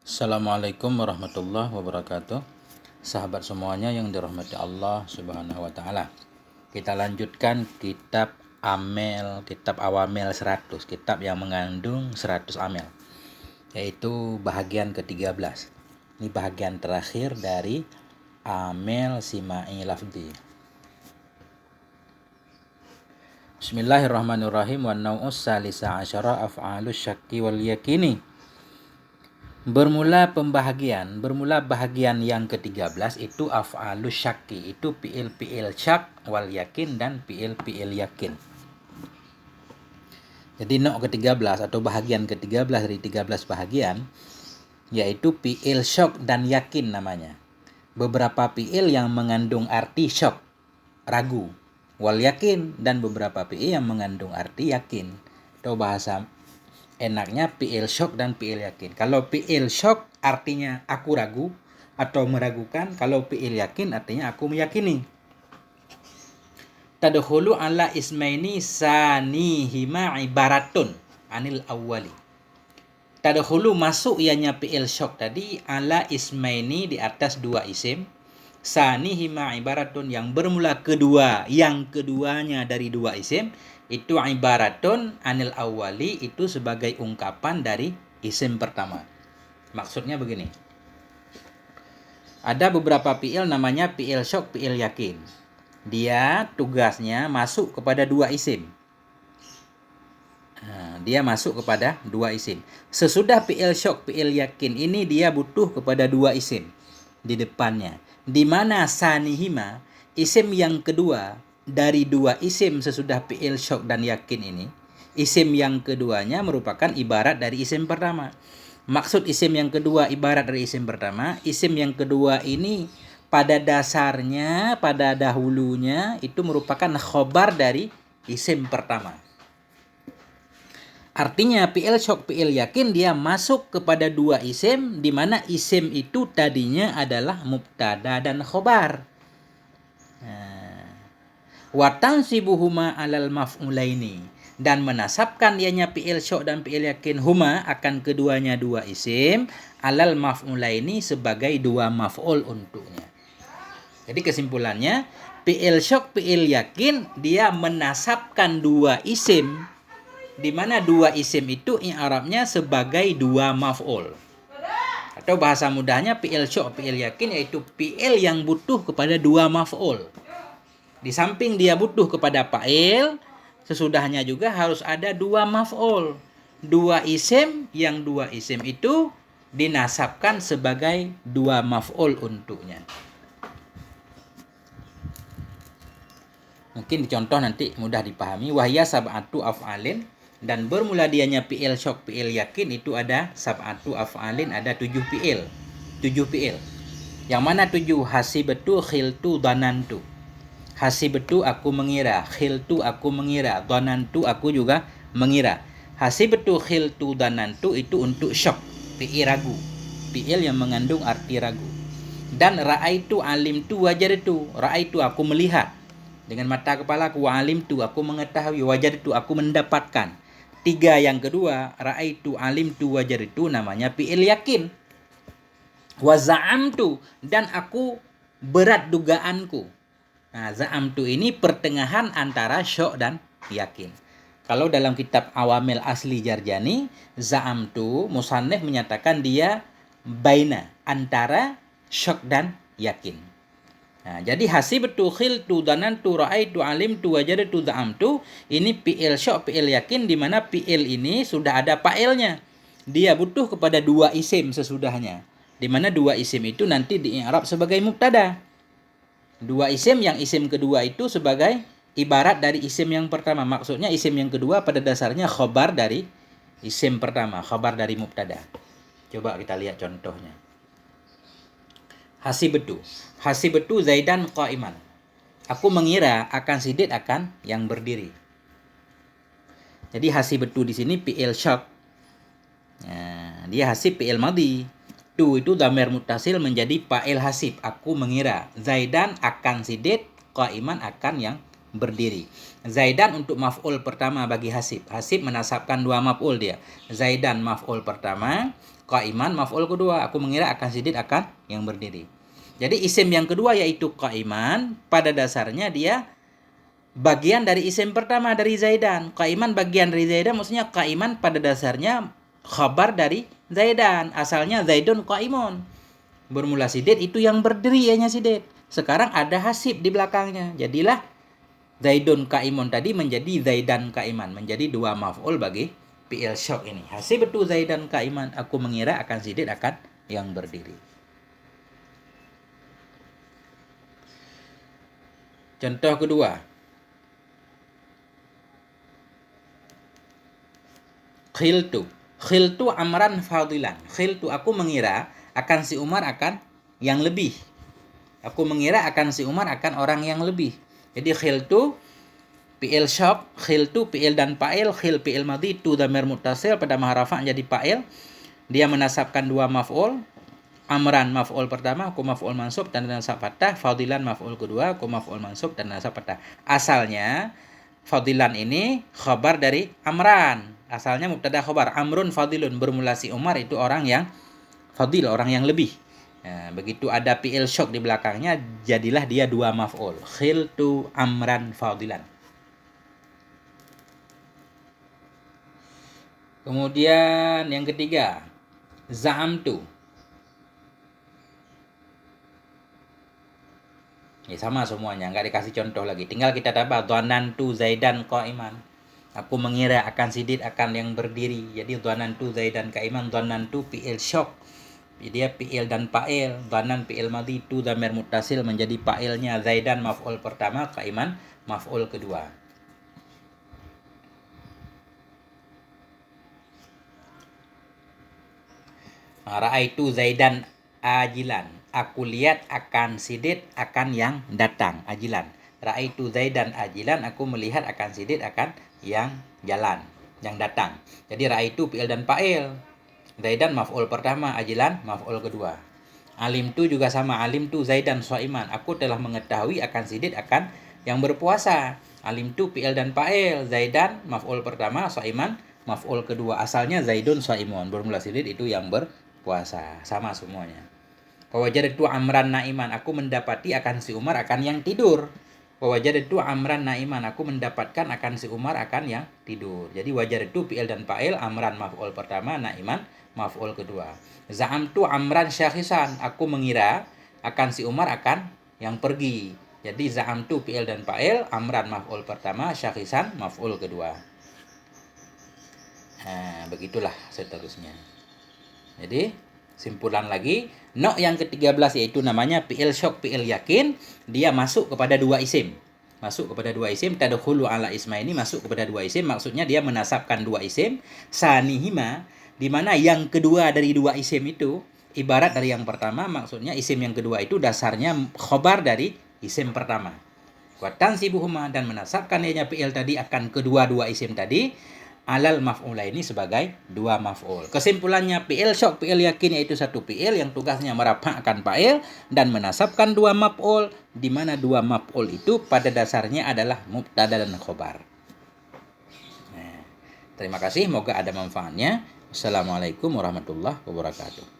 Assalamualaikum warahmatullahi wabarakatuh. Sahabat semuanya yang dirahmati Allah Subhanahu wa taala. Kita lanjutkan kitab Awamil 100, kitab yang mengandung 100 amel, yaitu bahagian ke-13. Ini bahagian terakhir dari amel simai lafzi. Bismillahirrahmanirrahim. Wa nau'us salisa asyara af'alus syakki wal yakini. Bermula bahagian yang ke-13 itu af'alus syakki, itu fi'il syak wal yakin dan fi'il yakin. Jadi nok ke-13 atau bahagian ke-13 dari 13 bahagian yaitu fi'il syok dan yakin namanya. Beberapa fi'il yang mengandung arti syok, ragu, wal yakin, dan beberapa fi'il yang mengandung arti yakin. Atau bahasa enaknya fi'il syok dan fi'il yakin. Kalau fi'il syok artinya aku ragu atau meragukan, kalau fi'il yakin artinya aku meyakini. Tadkhulu ala ismaini sanihima ibaratun anil awwali. Tadkhulu masuk ianya fi'il syok tadi ala ismaini di atas dua isim, sanihima ibaratun yang bermula kedua, yang keduanya dari dua isim, itu ibaratun anil awwali, itu sebagai ungkapan dari isim pertama. Maksudnya begini. Ada beberapa fi'il namanya fi'il syok, fi'il yakin. Dia tugasnya masuk kepada dua isim. Dia masuk kepada dua isim. Sesudah fi'il syok, fi'il yakin ini dia butuh kepada dua isim di depannya. Di mana sanihima, isim yang kedua dari dua isim sesudah fi'il syok dan yakin ini, isim yang keduanya merupakan ibarat dari isim pertama. Maksud isim yang kedua ibarat dari isim pertama, isim yang kedua ini pada dasarnya, pada dahulunya itu merupakan khobar dari isim pertama. Artinya fi'il syok, fi'il yakin dia masuk kepada dua isim, di mana isim itu tadinya adalah mubtada dan khobar. Wa tansibuhuma alal maf'ulaini, dan menasabkan ianya fi'il syok dan fi'il yakin huma akan keduanya dua isim alal maf'ulaini sebagai dua maf'ul untuknya. Jadi kesimpulannya fi'il syok, fi'il yakin dia menasabkan dua isim, di mana dua isim itu i'rabnya sebagai dua maf'ul. Atau bahasa mudahnya fi'il syok, fi'il yakin yaitu fi'il yang butuh kepada dua maf'ul. Di samping dia butuh kepada fa'il, sesudahnya juga harus ada dua maf'ul. Dua isim, yang dua isim itu dinasabkan sebagai dua maf'ul untuknya. Mungkin dicontoh nanti mudah dipahami. Wahya sab'atu af'alin, dan bermula dianya fi'il syok, fi'il yakin itu ada sab'atu af'alin, ada 7 fi'il. 7 fi'il. Yang mana 7? Hasibtu, khiltu, dhanantu. Hasibtu aku mengira, khiltu aku mengira, dhanantu aku juga mengira. Hasibtu, khiltu, dhanantu itu untuk syok, fi'il ragu, fi'il yang mengandung arti ragu. Dan ra'aitu, alimtu, wajadtu. Ra'aitu aku melihat dengan mata kepala aku, alimtu aku mengetahui, wajadtu aku mendapatkan. 3 yang kedua, ra'aitu, alimtu, wajadtu namanya fi'il yakin. Wa za'amtu, dan aku berat dugaanku. Nah, za'amtu ini pertengahan antara syok dan yakin. Kalau dalam kitab Awamil asli Jarjani, za'amtu musannif menyatakan dia baina, antara syok dan yakin. Nah, jadi hasibtu, khiltu, dhanantu, ra'aitu, alimtu, wajadtu, za'amtu ini fi'il syok, fi'il yakin, di mana fi'il ini sudah ada fa'ilnya. Dia butuh kepada dua isim sesudahnya, di mana dua isim itu nanti di-i'rab sebagai mubtada. Dua isim, yang isim kedua itu sebagai ibarat dari isim yang pertama. Maksudnya isim yang kedua pada dasarnya khobar dari isim pertama, khobar dari mubtada. Coba kita lihat contohnya. Hasibtu Zaidan qa'iman. Aku mengira akan si Zaid akan yang berdiri. Jadi hasibtu di sini fi'il syok. Nah, dia hasib fi'il madhi. Itu dhamir muttasil menjadi fa'il hasib, aku mengira. Zaidan akan si Zaid, qa'iman akan yang berdiri. Zaidan untuk maf'ul pertama bagi hasib. Hasib menasabkan dua maf'ul dia. Zaidan maf'ul pertama, Qaiman maf'ul kedua, aku mengira akan sidid akan yang berdiri. Jadi isim yang kedua yaitu qaiman, pada dasarnya dia bagian dari isim pertama dari Zaidan. Qaiman bagian dari Zaidan, maksudnya qaiman pada dasarnya khabar dari Zaidan. Asalnya Zaidun qaimun. Bermula sidid itu yang berdiri ya sidid. Sekarang ada hasib di belakangnya. Jadilah Zaidun qaimun tadi menjadi Zaidan qaiman, menjadi dua maf'ul bagi fi'il syok ini. Hasibtu Zaidan qaiman, aku mengira akan sidid akan yang berdiri. Contoh kedua. Khiltu amran fadilan. Khiltu, aku mengira akan si Umar akan yang lebih. Aku mengira akan si Umar akan orang yang lebih. Jadi khiltu fi'il syok, khiltu fi'il dan fa'il, khil fi'il madhi, tu dhamir muttasil pada maharafa jadi fa'il. Dia menasabkan dua maf'ul. Amran maf'ul pertama, aku maf'ul mansub dan nasab fathah. Fadilan maf'ul kedua, aku maf'ul mansub dan nasab fathah. Asalnya fadilan ini khabar dari amran. Asalnya mubtada khabar. Amrun fadilun, bermula si Umar itu orang yang fadil, orang yang lebih. Nah, begitu ada fi'il syok di belakangnya, jadilah dia dua maf'ul. Khiltu amran fadilan. Kemudian yang ketiga, za'amtu. Ya sama semuanya, nggak dikasih contoh lagi. Tinggal kita tambah dhanantu Zaidan qaiman. Aku mengira akan sidid akan yang berdiri. Jadi dhanantu Zaidan qaiman, dhanantu fi'il syok. Dia fi'il dan fa'il. Dhanan fi'il madhi, tu dhamir muttasil menjadi fa'ilnya. Zaidan maf'ul pertama, qaiman maf'ul kedua. Ra'aitu Zaidan ajilan. Aku lihat akan sidid akan yang datang, ajilan. Ra'aitu Zaidan ajilan, aku melihat akan sidid akan yang jalan, yang datang. Jadi ra'aitu fi'il dan fa'il. Zaidan maf'ul pertama, ajilan maf'ul kedua. Alimtu juga sama, alimtu Zaidan shaiman. Aku telah mengetahui akan sidid akan yang berpuasa. Alimtu fi'il dan fa'il. Zaidan maf'ul pertama, shaiman maf'ul kedua. Asalnya Zaidun shaimun, bermula sidid itu yang berpuasa. Sama semuanya. Wajadtu amran naiman, aku mendapati akan si Umar akan yang tidur. Wajadtu amran naiman, aku mendapatkan akan si Umar akan yang tidur. Jadi wajadtu fi'il dan fa'il, amran maf'ul pertama, naiman maf'ul kedua. Za'amtu amran syakhisan, aku mengira akan si Umar akan yang pergi. Jadi za'amtu fi'il dan fa'il, amran maf'ul pertama, syakhisan maf'ul kedua. Nah, begitulah seterusnya. Jadi simpulan lagi, no yang ke-13 yaitu namanya fi'il syok, fi'il yakin, dia masuk kepada dua isim. Masuk kepada dua isim, tadkhulu ala ismaini, masuk kepada dua isim, maksudnya dia menasabkan dua isim, sanihima, di mana yang kedua dari dua isim itu ibarat dari yang pertama, maksudnya isim yang kedua itu dasarnya khobar dari isim pertama. Wa tansibuhuma, dan menasabkan ianya fi'il tadi akan kedua-dua isim tadi, alal maf'ula ini sebagai dua maf'ul. Kesimpulannya fi'il syok, fi'il yakin yaitu satu fi'il yang tugasnya merapakkan fa'il dan menasabkan dua maf'ul, di mana dua maf'ul itu pada dasarnya adalah mubtada dan khobar. Nah, terima kasih, semoga ada manfaatnya. Assalamualaikum warahmatullahi wabarakatuh.